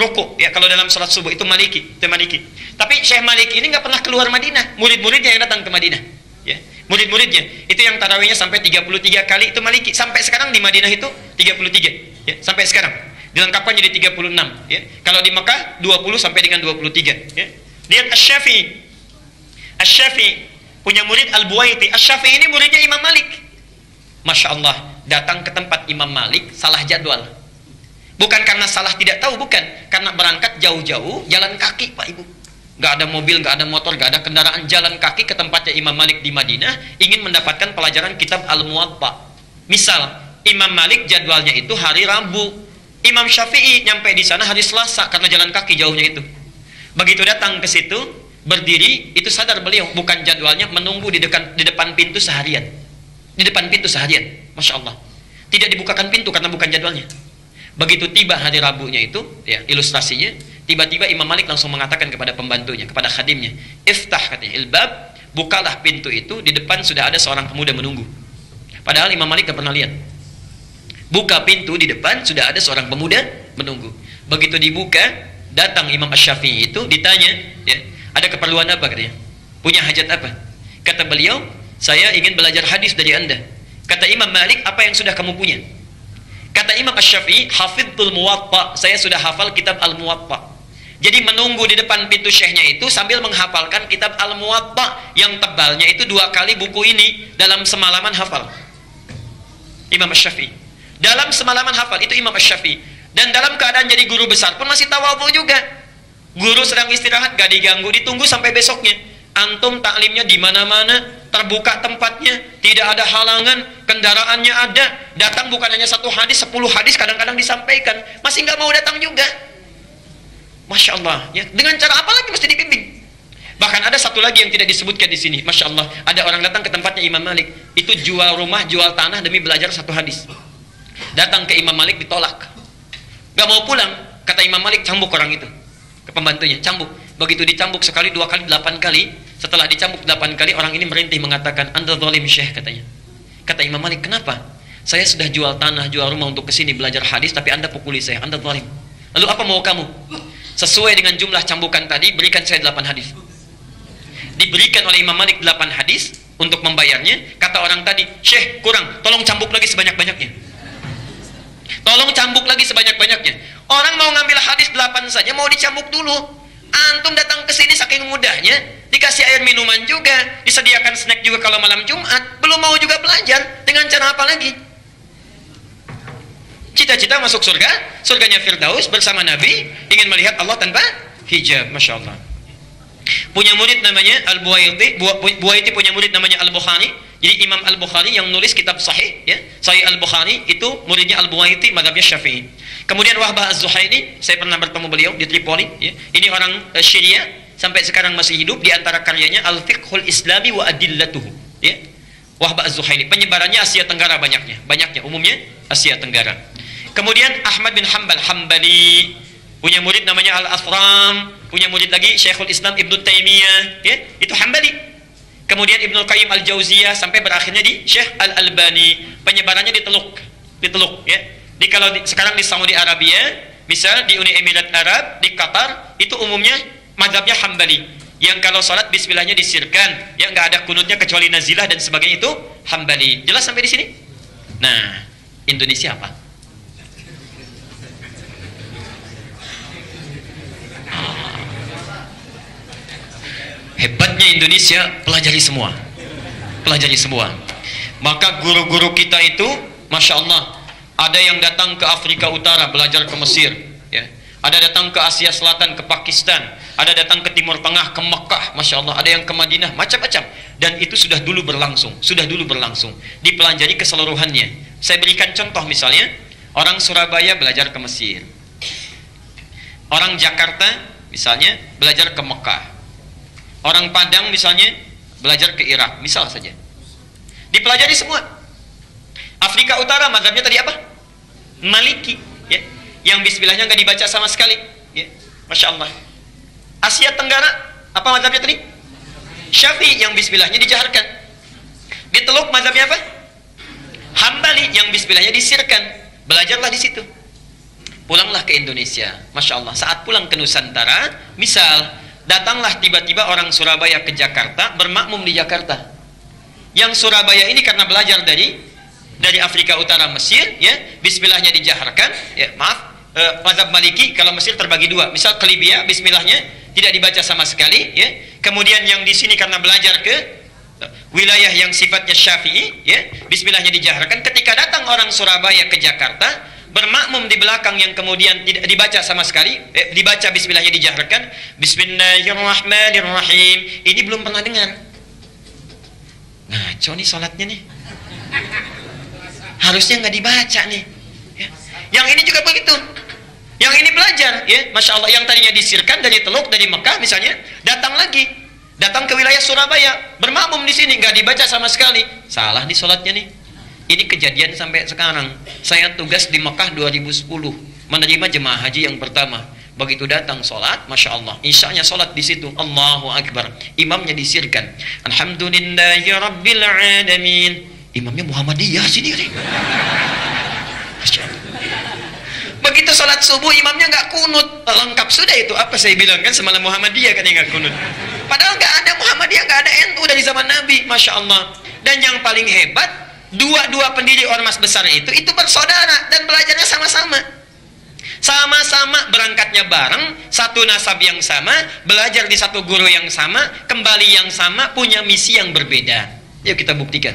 ruku. Ya, kalau dalam salat subuh itu Maliki, itu Maliki. Tapi Syekh Maliki ini nggak pernah keluar Madinah. Murid-muridnya yang datang ke Madinah. Ya, murid-muridnya itu yang tarawihnya sampai 33 kali, itu Maliki. Sampai sekarang di Madinah itu 33. Ya, sampai sekarang. Dilengkapkan jadi 36. Ya. Kalau di Mekah 20 sampai dengan 23. Ya. Lihat Asy-Syafi'i punya murid Al-Buwaiti. Asy-Syafi'i ini muridnya Imam Malik. Masya Allah, datang ke tempat Imam Malik salah jadwal. Bukan karena salah tidak tahu, bukan. Karena berangkat jauh-jauh, jalan kaki Pak Ibu. Gak ada mobil, gak ada motor, gak ada kendaraan, jalan kaki ke tempatnya Imam Malik di Madinah, ingin mendapatkan pelajaran kitab Al-Muwatta. Misal, Imam Malik jadwalnya itu hari Rabu. Imam Syafi'i nyampe di sana hari Selasa karena jalan kaki jauhnya itu. Begitu datang ke situ, berdiri, itu sadar beliau bukan jadwalnya, menunggu di depan pintu seharian. Di depan pintu seharian. Masya Allah. Tidak dibukakan pintu karena bukan jadwalnya. Begitu tiba hari Rabunya itu, ya, ilustrasinya, tiba-tiba Imam Malik langsung mengatakan kepada pembantunya, kepada khadimnya, "Iftah," katanya, "ilbab, bukalah pintu itu, di depan sudah ada seorang pemuda menunggu." Padahal Imam Malik tidak pernah lihat. Buka pintu, di depan sudah ada seorang pemuda menunggu. Begitu dibuka, datang Imam Asy-Syafi'i itu, ditanya, ya, "Ada keperluan apa?" katanya. "Punya hajat apa?" Kata beliau, "Saya ingin belajar hadis dari Anda." Kata Imam Malik, "Apa yang sudah kamu punya?" Kata Imam Asy-Syafi'i, "Hafidhul Muwatta." Saya sudah hafal kitab Al-Muwatta. Jadi menunggu di depan pintu syekhnya itu sambil menghafalkan kitab Al-Muwatta yang tebalnya itu 2 kali buku ini dalam semalaman hafal. Imam Asy-Syafi'i dalam semalaman hafal itu Imam Asy-Syafi'i, dan dalam keadaan jadi guru besar pun masih tawadhu juga. Guru sedang istirahat gak diganggu, ditunggu sampai besoknya. Antum taklimnya di mana-mana, terbuka tempatnya, tidak ada halangan, kendaraannya ada, datang bukan hanya 1 hadis, 10 hadis kadang-kadang disampaikan, masih nggak mau datang juga. Masya Allah, ya. Dengan cara apa lagi mesti dibimbing? Bahkan ada satu lagi yang tidak disebutkan di sini. Masya Allah, ada orang datang ke tempatnya Imam Malik, itu jual rumah, jual tanah demi belajar 1 hadis. Datang ke Imam Malik, ditolak, gak mau pulang. Kata Imam Malik, cambuk orang itu ke pembantunya, cambuk. Begitu dicambuk sekali, 2 kali, 8 kali, Setelah dicambuk 8 kali, orang ini merintih mengatakan, "Anta zalim Syekh," katanya. Kata Imam Malik, "Kenapa? Saya sudah jual tanah, jual rumah untuk kesini belajar hadis, tapi Anda pukuli saya, Anda zalim. Lalu apa mau kamu? Sesuai dengan jumlah cambukan tadi, berikan saya 8 hadis." Diberikan oleh Imam Malik 8 hadis untuk membayarnya. Kata orang tadi, "Syekh, kurang, tolong cambuk lagi sebanyak-banyaknya. Tolong cambuk lagi sebanyak-banyaknya." Orang mau ngambil hadis 8 saja, mau dicambuk dulu. Antum datang ke sini saking mudahnya, dikasih air minuman juga, disediakan snack juga kalau malam Jumat, belum mau juga belajar, dengan cara apa lagi? Cita-cita masuk surga, surganya Firdaus bersama Nabi, ingin melihat Allah tanpa hijab, Masya Allah. Punya murid namanya Al-Buwaiti, Buwaiti punya murid namanya Al-Bukhari. Jadi Imam Al-Bukhari yang nulis kitab Sahih, ya, Sahih Al-Bukhari itu muridnya Al-Buwaiti, mazhabnya Syafi'i. Kemudian Wahbah Az-Zuhaili, saya pernah bertemu beliau di Tripoli, ya. Ini orang Syria, sampai sekarang masih hidup. Di antara karyanya Al-Fiqhul Islami wa Adillatuhu, ya. Wahbah Az-Zuhaili, penyebarannya Asia Tenggara banyaknya, umumnya Asia Tenggara. Kemudian Ahmad bin Hanbal Hambali, punya murid namanya Al-Asram, punya murid lagi Syekhul Islam Ibnu Taimiyah, ya, itu Hambali. Kemudian Ibnu Qayyim Al-Jauziyah, sampai berakhirnya di Syekh Al-Albani. Penyebarannya di Teluk, ya. Kalau sekarang di Saudi Arabia, misal di Uni Emirat Arab, di Qatar, itu umumnya mazhabnya Hambali. Yang kalau sholat bismillahnya disirkan, ya, nggak ada kunutnya kecuali nazilah dan sebagainya, itu Hambali. Jelas sampai di sini? Nah, Indonesia apa? Hebatnya Indonesia, pelajari semua. Maka guru-guru kita itu, Masya Allah, ada yang datang ke Afrika Utara belajar ke Mesir, ya. Ada datang ke Asia Selatan, ke Pakistan. Ada datang ke Timur Tengah, ke Mekah, Masya Allah. Ada yang ke Madinah, macam-macam. Dan itu sudah dulu berlangsung. Dipelajari keseluruhannya. Saya berikan contoh misalnya, orang Surabaya belajar ke Mesir. Orang Jakarta misalnya belajar ke Mekah. Orang Padang misalnya belajar ke Irak, misal saja. Dipelajari semua. Afrika Utara mazhabnya tadi apa? Maliki, ya. Yang bismillahnya nggak dibaca sama sekali, ya. Masya Allah. Asia Tenggara apa mazhabnya tadi? Syafi'i, yang bismillahnya dijaharkan. Di Teluk mazhabnya apa? Hambali, yang bismillahnya disirkan. Belajarlah di situ. Pulanglah ke Indonesia, Masya Allah. Saat pulang ke Nusantara, misal datanglah tiba-tiba orang Surabaya ke Jakarta, bermakmum di Jakarta. Yang Surabaya ini karena belajar dari Afrika Utara Mesir, ya, bismillahnya dijaharkan, ya, maaf, mazhab Maliki kalau Mesir terbagi dua. Misal ke Libya, bismillahnya tidak dibaca sama sekali, ya. Kemudian yang di sini karena belajar ke wilayah yang sifatnya Syafi'i, ya, bismillahnya dijaharkan. Ketika datang orang Surabaya ke Jakarta, bermakmum di belakang yang kemudian tidak dibaca sama sekali, dibaca bismillahnya dijaharkan, Bismillahirrahmanirrahim. Ini belum pernah dengar. Ngaco nih sholatnya nih. Harusnya nggak dibaca nih, ya. Yang ini juga begitu. Yang ini belajar, ya, Masya Allah. Yang tadinya disirkan dari Teluk, dari Mekah misalnya, datang ke wilayah Surabaya, bermakmum di sini, nggak dibaca sama sekali. Salah di sholatnya nih. Ini kejadian sampai sekarang. Saya tugas di Mekah 2010, menerima jemaah haji yang pertama. Begitu datang sholat, Masya Allah, isyanya sholat di situ, Allahu Akbar. Imamnya disirkan, Alhamdulillahi Rabbil Alamin. Imamnya Muhammadiyah sendiri. Begitu sholat subuh, imamnya nggak kunut. Lengkap sudah itu. Apa saya bilang kan semalam Muhammadiyah kan yang nggak kunut. Padahal nggak ada Muhammadiyah, nggak ada NU dari zaman Nabi, Masya Allah. Dan yang paling hebat, dua pendiri ormas besar itu bersaudara dan belajarnya sama-sama berangkatnya bareng, satu nasab yang sama, belajar di satu guru yang sama, kembali yang sama, punya misi yang berbeda. Yuk kita buktikan.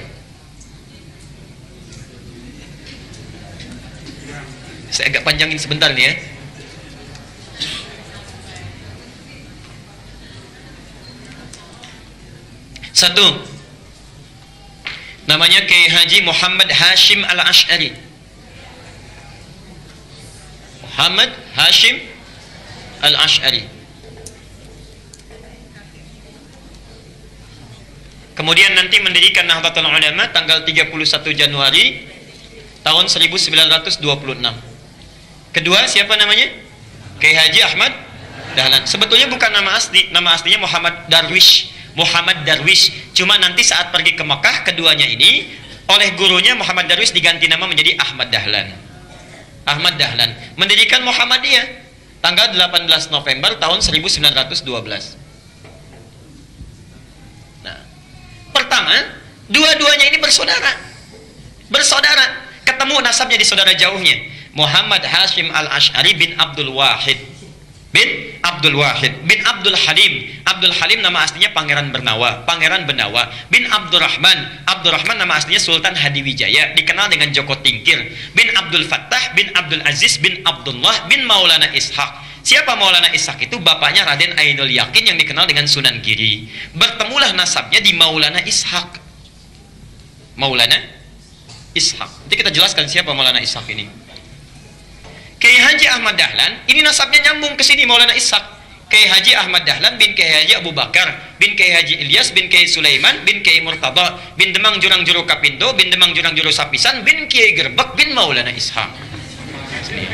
Saya agak panjangin sebentar nih, ya. Satu, namanya Kiai Haji Muhammad Hashim Al-Ash'ari. Muhammad Hashim Al-Ash'ari. Kemudian nanti mendirikan Nahdlatul Ulama tanggal 31 Januari tahun 1926. Kedua, siapa namanya? Kiai Haji Ahmad Dahlan. Sebetulnya bukan nama asli, nama aslinya Muhammad Darwish. Muhammad Darwish. Cuma nanti saat pergi ke Mekah, keduanya ini oleh gurunya Muhammad Darwish diganti nama menjadi Ahmad Dahlan. Ahmad Dahlan mendirikan Muhammadiyah tanggal 18 November tahun 1912. Nah, pertama, dua-duanya ini bersaudara. Ketemu nasabnya di saudara jauhnya. Muhammad Hashim Al-Ash'ari bin Abdul Wahid bin Abdul Halim. Abdul Halim nama aslinya Pangeran Benawa bin Abdurrahman nama aslinya Sultan Hadiwijaya, dikenal dengan Joko Tingkir, bin Abdul Fattah bin Abdul Aziz bin Abdullah bin Maulana Ishaq. Siapa Maulana Ishaq itu? Bapaknya Raden Ainul Yakin yang dikenal dengan Sunan Giri. Bertemulah nasabnya di Maulana Ishaq. Nanti kita jelaskan siapa Maulana Ishaq ini. Kiai Haji Ahmad Dahlan ini nasabnya nyambung ke sini Maulana Ishaq. Kiai Haji Ahmad Dahlan bin Kiai Haji Abu Bakar bin Kiai Haji Ilyas bin Kiai Sulaiman bin Kiai Murtada bin Demang Jurang Juru Kapindo bin Demang Jurang Juru Sapisan bin Kiai Gerbek bin Maulana Ishaq. Sini.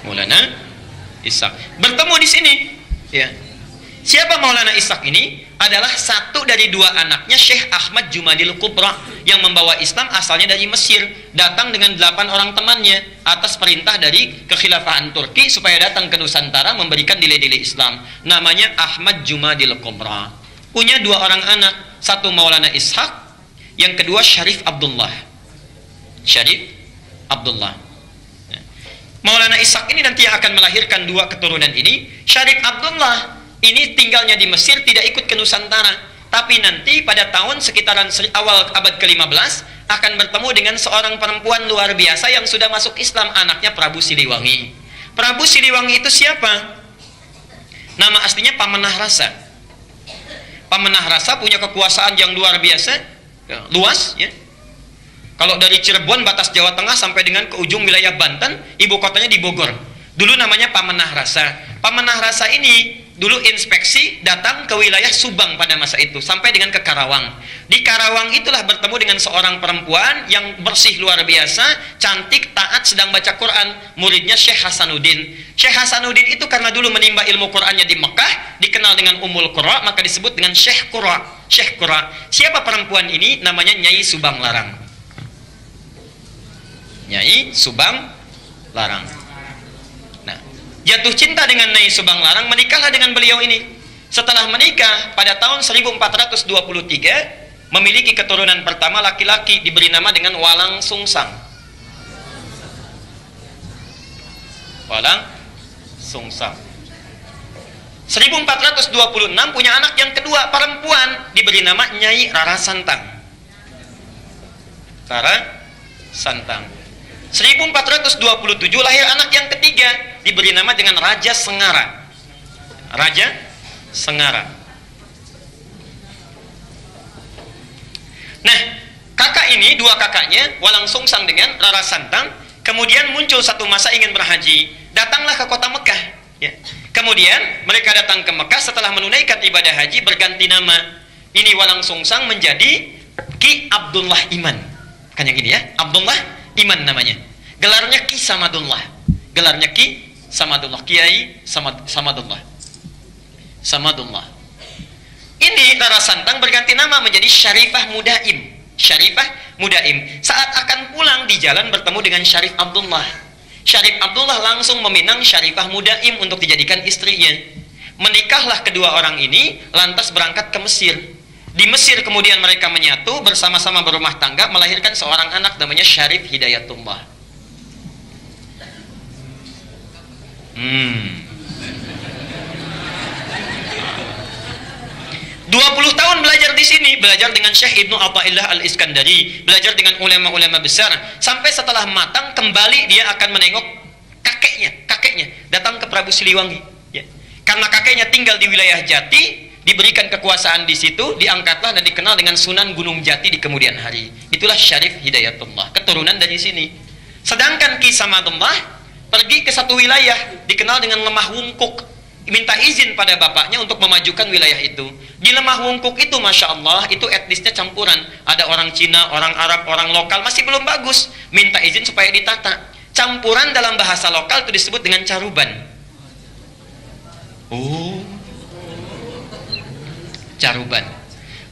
Maulana Ishaq bertemu di sini. Ya. Siapa Maulana Ishaq ini? Adalah satu dari dua anaknya Syekh Ahmad Jumadil Kubra yang membawa Islam, asalnya dari Mesir, datang dengan 8 orang temannya atas perintah dari kekhilafahan Turki supaya datang ke Nusantara memberikan nilai-nilai Islam. Namanya Ahmad Jumadil Kubra. Punya 2 orang anak, satu Maulana Ishaq, yang kedua Syarif Abdullah. Maulana Ishaq ini nanti akan melahirkan 2 keturunan ini. Syarif Abdullah ini tinggalnya di Mesir, tidak ikut ke Nusantara, tapi nanti pada tahun sekitaran awal abad ke-15 akan bertemu dengan seorang perempuan luar biasa yang sudah masuk Islam, anaknya Prabu Siliwangi. Prabu Siliwangi itu siapa? Nama aslinya Pamenah Rasa. Pamenah Rasa punya kekuasaan yang luar biasa, luas ya. Kalau dari Cirebon batas Jawa Tengah sampai dengan ke ujung wilayah Banten, ibu kotanya di Bogor. Dulu namanya Pamenah Rasa. Pamenah Rasa ini dulu inspeksi datang ke wilayah Subang pada masa itu sampai dengan ke Karawang. Di Karawang itulah bertemu dengan seorang perempuan yang bersih luar biasa, cantik, taat, sedang baca Quran, muridnya Syekh Hasanuddin. Syekh Hasanuddin itu karena dulu menimba ilmu Qurannya di Mekah, dikenal dengan Ummul Qura, maka disebut dengan Syekh Qura. Siapa perempuan ini? Namanya Nyai Subang Larang. Nyai Subang Larang. Jatuh cinta dengan Nyai Subang Larang, menikahlah dengan beliau ini. Setelah menikah pada tahun 1423 memiliki keturunan pertama laki-laki, diberi nama dengan Walang Sungsang. Walang Sungsang. 1426 punya anak yang kedua perempuan, diberi nama Nyai Rara Santang. 1427 lahir anak yang ketiga, diberi nama dengan Raja Sengara. Nah, kakak ini, 2 kakaknya, Walang Sungsang dengan Rara Santang, kemudian muncul satu masa ingin berhaji. Datanglah ke kota Mekah. Ya. Kemudian mereka datang ke Mekah setelah menunaikan ibadah haji, berganti nama. Ini Walang Sungsang menjadi Ki Abdullah Iman. Kan yang ini ya, Abdullah Iman namanya. Gelarnya Ki Samadullah. Kiai Samadullah. Ini Rara Santang berganti nama menjadi Syarifah Mudaim. Saat akan pulang di jalan bertemu dengan Syarif Abdullah. Syarif Abdullah langsung meminang Syarifah Mudaim untuk dijadikan istrinya. Menikahlah kedua orang ini, lantas berangkat ke Mesir. Di Mesir kemudian mereka menyatu, bersama-sama berumah tangga, melahirkan seorang anak namanya Syarif Hidayatullah. 20 tahun belajar di sini, belajar dengan Syekh Ibnu Athaillah Al-Iskandari, belajar dengan ulama-ulama besar, sampai setelah matang kembali dia akan menengok kakeknya datang ke Prabu Siliwangi. Ya. Karena kakeknya tinggal di wilayah Jati, diberikan kekuasaan di situ, diangkatlah dan dikenal dengan Sunan Gunung Jati di kemudian hari. Itulah Syarif Hidayatullah, keturunan dari sini. Sedangkan Ki Samadullah pergi ke satu wilayah dikenal dengan Lemah Wungkuk, minta izin pada bapaknya untuk memajukan wilayah itu. Di Lemah Wungkuk itu, Masya Allah, itu etnisnya campuran, ada orang Cina, orang Arab, orang lokal, masih belum bagus, minta izin supaya ditata. Campuran dalam bahasa lokal itu disebut dengan caruban. caruban.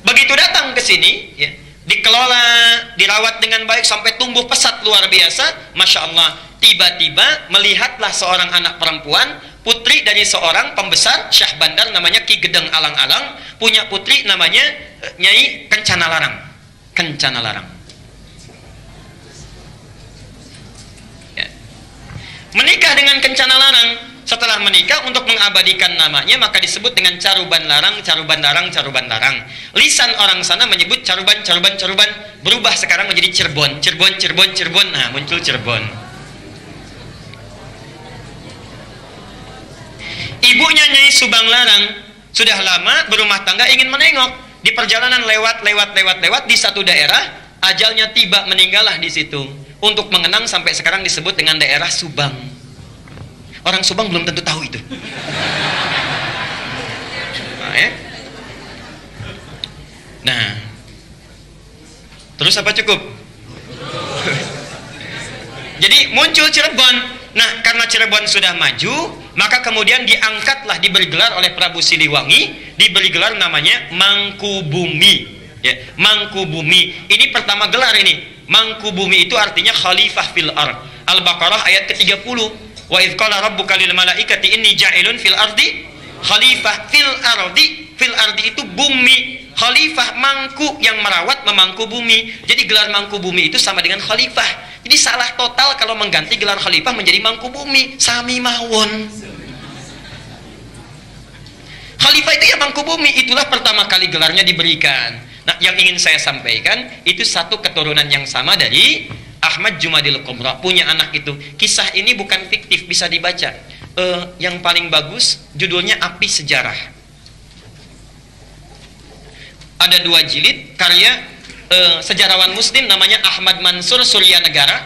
Begitu datang ke sini, ya, dikelola, dirawat dengan baik sampai tumbuh pesat luar biasa, Masya Allah. Tiba-tiba melihatlah seorang anak perempuan, putri dari seorang pembesar Syah Bandar namanya Ki Gedeng Alang-Alang, punya putri namanya Nyai Kencana Larang. Kencana Larang. Ya. Menikah dengan Kencana Larang. Setelah menikah, untuk mengabadikan namanya maka disebut dengan Caruban Larang, Caruban Larang, Caruban Larang. Lisan orang sana menyebut Caruban, Caruban, Caruban, berubah sekarang menjadi Cirebon, Cirebon, Cirebon, Cirebon. Nah, muncul Cirebon. Ibunya Nyai Subang Larang sudah lama berumah tangga, ingin menengok. Di perjalanan lewat di satu daerah, ajalnya tiba, meninggallah di situ. Untuk mengenang sampai sekarang disebut dengan daerah Subang. Orang Subang belum tentu tahu itu. Nah, ya. Nah, terus apa cukup? Jadi muncul Cirebon. Nah, karena Cirebon sudah maju, maka kemudian diangkatlah, diberi gelar oleh Prabu Siliwangi, diberi gelar namanya Mangkubumi. Ya, Mangkubumi. Ini pertama gelar ini. Mangkubumi itu artinya khalifah fil ard. Al-Baqarah ayat ke-30. Wa idz qala rabbuka lil malaikati inni ja'ilun fil ardi khalifah. Fil ardi itu bumi. Khalifah, mangku, yang merawat, memangku bumi. Jadi gelar mangku bumi itu sama dengan khalifah. Jadi salah total kalau mengganti gelar khalifah menjadi mangku bumi. Sami mawon. Khalifah itu ya mangku bumi. Itulah pertama kali gelarnya diberikan. Nah, yang ingin saya sampaikan itu satu keturunan yang sama dari Ahmad Jumadil Kubra, punya anak itu. Kisah ini bukan fiktif, bisa dibaca. Yang paling bagus judulnya Api Sejarah. Ada 2 jilid karya sejarawan muslim namanya Ahmad Mansur Suryanegara.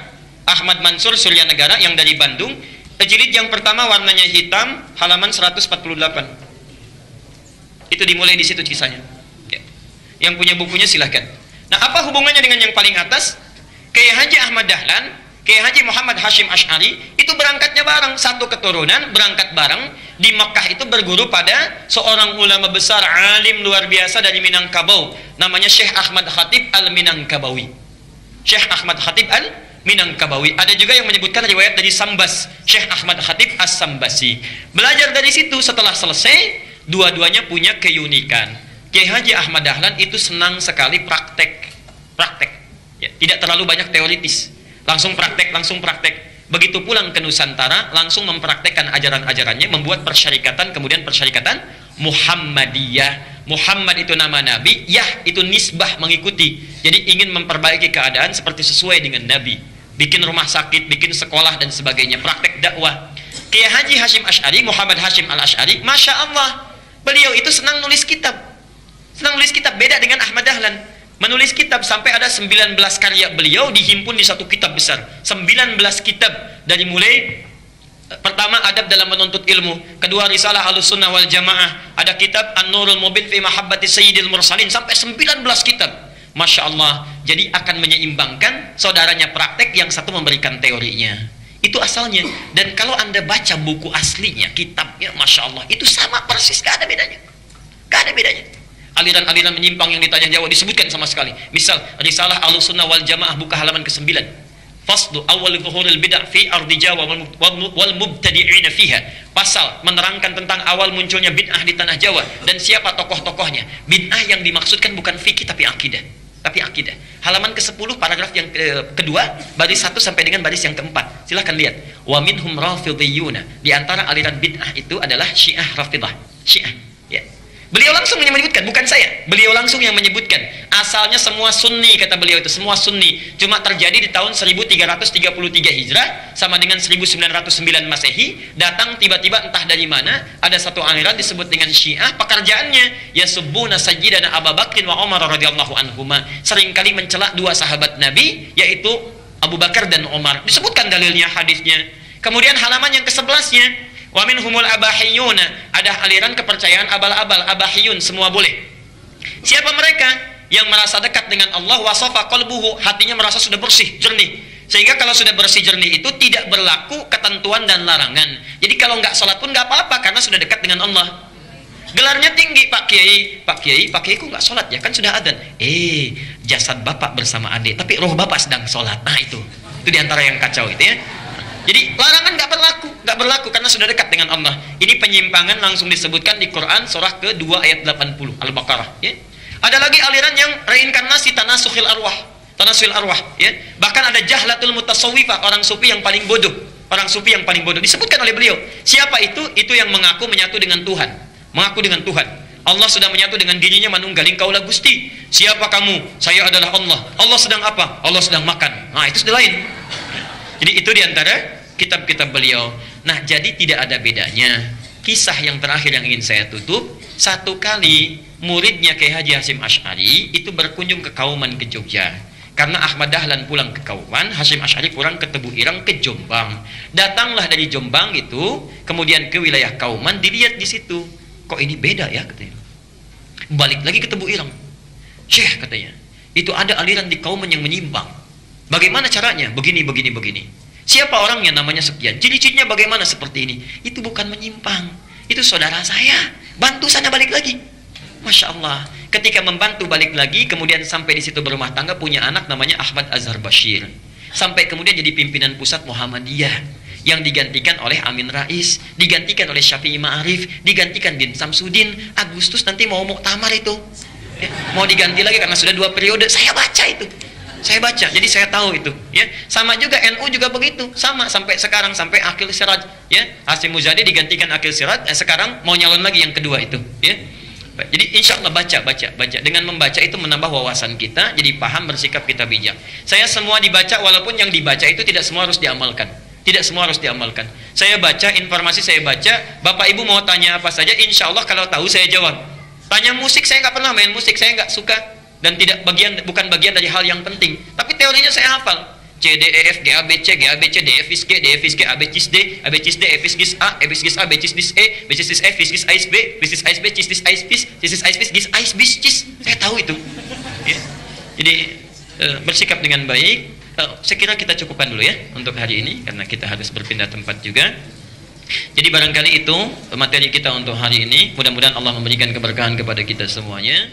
Ahmad Mansur Suryanegara yang dari Bandung. Jilid yang pertama warnanya hitam, halaman 148. Itu dimulai di situ kisahnya. Ya. Yang punya bukunya silahkan. Nah, apa hubungannya dengan yang paling atas? Kiai Haji Ahmad Dahlan, Kiai Haji Muhammad Hashim Asy'ari itu berangkatnya bareng, satu keturunan, berangkat bareng. Di Makkah itu berguru pada seorang ulama besar, alim luar biasa dari Minangkabau, namanya Syekh Ahmad Khatib Al-Minangkabawi. Syekh Ahmad Khatib Al-Minangkabawi. Ada juga yang menyebutkan riwayat dari Sambas, Syekh Ahmad Khatib As-Sambasi. Belajar dari situ, setelah selesai, dua-duanya punya keunikan. Kiai Haji Ahmad Dahlan itu senang sekali praktek. Ya, tidak terlalu banyak teoritis, langsung praktek. Begitu pulang ke Nusantara, langsung mempraktekkan ajaran-ajarannya, membuat persyarikatan, kemudian persyarikatan Muhammadiyah. Muhammad itu nama Nabi, Yah itu nisbah, mengikuti. Jadi ingin memperbaiki keadaan seperti sesuai dengan Nabi. Bikin rumah sakit, bikin sekolah dan sebagainya, praktek dakwah. Kiai Haji Hashim Asy'ari, Muhammad Hashim Al-Asy'ari, Masya Allah, beliau itu senang nulis kitab. Beda dengan Ahmad Dahlan. Menulis kitab sampai ada 19 karya beliau dihimpun di satu kitab besar. 19 kitab, dari mulai pertama adab dalam menuntut ilmu, kedua risalah Ahlussunnah wal Jamaah, ada kitab An-Nurul Mubin fi Mahabbati Sayyidil Mursalin, sampai 19 kitab. Masya Allah. Jadi akan menyeimbangkan, saudaranya praktek, yang satu memberikan teorinya. Itu asalnya. Dan kalau Anda baca buku aslinya, kitabnya, Masya Allah, itu sama persis, gak ada bedanya. Aliran-aliran menyimpang yang di Tanah Jawa disebutkan sama sekali. Misal risalah Ahlussunnah wal Jamaah buka halaman ke-9. Faslu awal zuhuril bid'ah fi ardi Jawa wal mubtadi'ina fiha. Pasal menerangkan tentang awal munculnya bid'ah di Tanah Jawa dan siapa tokoh-tokohnya. Bid'ah yang dimaksudkan bukan fikih tapi akidah. Halaman ke-10 paragraf yang kedua, baris 1 sampai dengan baris yang ke-4. Silahkan lihat. Wa minhum rafidhiyuna. Di antara aliran bid'ah itu adalah Syiah Rafidah. Syiah, ya. Beliau langsung menyebutkan, bukan saya. Beliau langsung yang menyebutkan. Asalnya semua Sunni, kata beliau itu, semua Sunni. Cuma terjadi di tahun 1333 Hijrah sama dengan 1909 Masehi. Datang tiba-tiba entah dari mana, ada satu aliran disebut dengan Syiah. Pekerjaannya yasubbuna sayyidana Abu Bakr wa Umar radhiyallahu anhuma. Seringkali mencela 2 sahabat Nabi, yaitu Abu Bakar dan Umar. Disebutkan dalilnya, hadisnya. Kemudian halaman yang ke-11-nya, wa minhumul abahiyuna, ada aliran kepercayaan abal-abal, abahiyun, semua boleh. Siapa mereka? Yang merasa dekat dengan Allah, wasafa qalbuhu, hatinya merasa sudah bersih, jernih. Sehingga kalau sudah bersih jernih itu tidak berlaku ketentuan dan larangan. Jadi kalau nggak sholat pun nggak apa-apa karena sudah dekat dengan Allah. Gelarnya tinggi, Pak Kiai. Pak Kiai kok nggak sholat ya? Kan sudah adzan. Jasad bapak bersama adik, tapi roh bapak sedang sholat. Nah itu diantara yang kacau itu ya. Jadi larangan nggak berlaku karena sudah dekat dengan Allah. Ini penyimpangan langsung disebutkan di Quran surah ke-2 ayat 80 Al-Baqarah. Ya. Ada lagi aliran yang reinkarnasi tanasukhil arwah, ya. Bahkan ada jahlatul mutasawwifah, orang sufi yang paling bodoh. Orang sufi yang paling bodoh disebutkan oleh beliau. Siapa itu? Itu yang mengaku menyatu dengan Tuhan. Mengaku dengan Tuhan. Allah sedang menyatu dengan dirinya, manunggaling kaulah Gusti. Siapa kamu? Saya adalah Allah. Allah sedang apa? Allah sedang makan. Nah, itu sudah lain. Jadi itu diantara kitab-kitab beliau. Nah, jadi tidak ada bedanya. Kisah yang terakhir yang ingin saya tutup, satu kali muridnya Kiai Haji Hasyim Asy'ari itu berkunjung ke Kauman ke Jogja. Karena Ahmad Dahlan pulang ke Kauman, Hasyim Asy'ari pulang ke Tebu Ireng ke Jombang. Datanglah dari Jombang itu, kemudian ke wilayah Kauman, dilihat di situ. Kok ini beda ya katanya. Balik lagi ke Tebu Ireng. Syekh katanya, itu ada aliran di Kauman yang menyimpang. Bagaimana caranya? Begini. Siapa orangnya? Namanya sekian. Ciri-cirinya bagaimana seperti ini? Itu bukan menyimpang. Itu saudara saya. Bantu sana balik lagi. Masya Allah. Ketika membantu balik lagi, kemudian sampai di situ berumah tangga, punya anak namanya Ahmad Azhar Bashir. Sampai kemudian jadi pimpinan pusat Muhammadiyah yang digantikan oleh Amin Rais, digantikan oleh Syafi'i Ma'arif, digantikan Din Samsudin. Agustus nanti mau muktamar itu. Ya, mau diganti lagi karena sudah 2 periode. Saya baca itu. Jadi saya tahu itu, ya. Sama juga NU juga begitu, sama sampai sekarang, sampai Akil Siraj, ya. Hasyim Muzadi digantikan Akil Siraj, sekarang mau nyalon lagi yang kedua itu, ya. Jadi insya Allah baca. Dengan membaca itu menambah wawasan kita, jadi paham, bersikap kita bijak. Saya semua dibaca, walaupun yang dibaca itu tidak semua harus diamalkan. Saya baca, informasi saya baca. Bapak Ibu mau tanya apa saja, insya Allah kalau tahu saya jawab. Tanya musik, saya nggak pernah main musik, saya nggak suka. Dan bukan bagian dari hal yang penting. Tapi teorinya saya hafal. C, D, E, F, G, A, B, C, G, A, B, C, D, F, G, D, F, G, A, B, C, D, A, B, C, D, F, G, A, B, C, A, B, C, D, E, B, C, F, G, A, B, B, C, A, B, C, D, A, B, C, A, B, G, A, B, C, saya tahu itu. Ya. Jadi bersikap dengan baik. Saya kira kita cukupkan dulu ya untuk hari ini karena kita harus berpindah tempat juga. Jadi barangkali itu materi kita untuk hari ini. Mudah-mudahan Allah memberikan keberkahan kepada kita semuanya.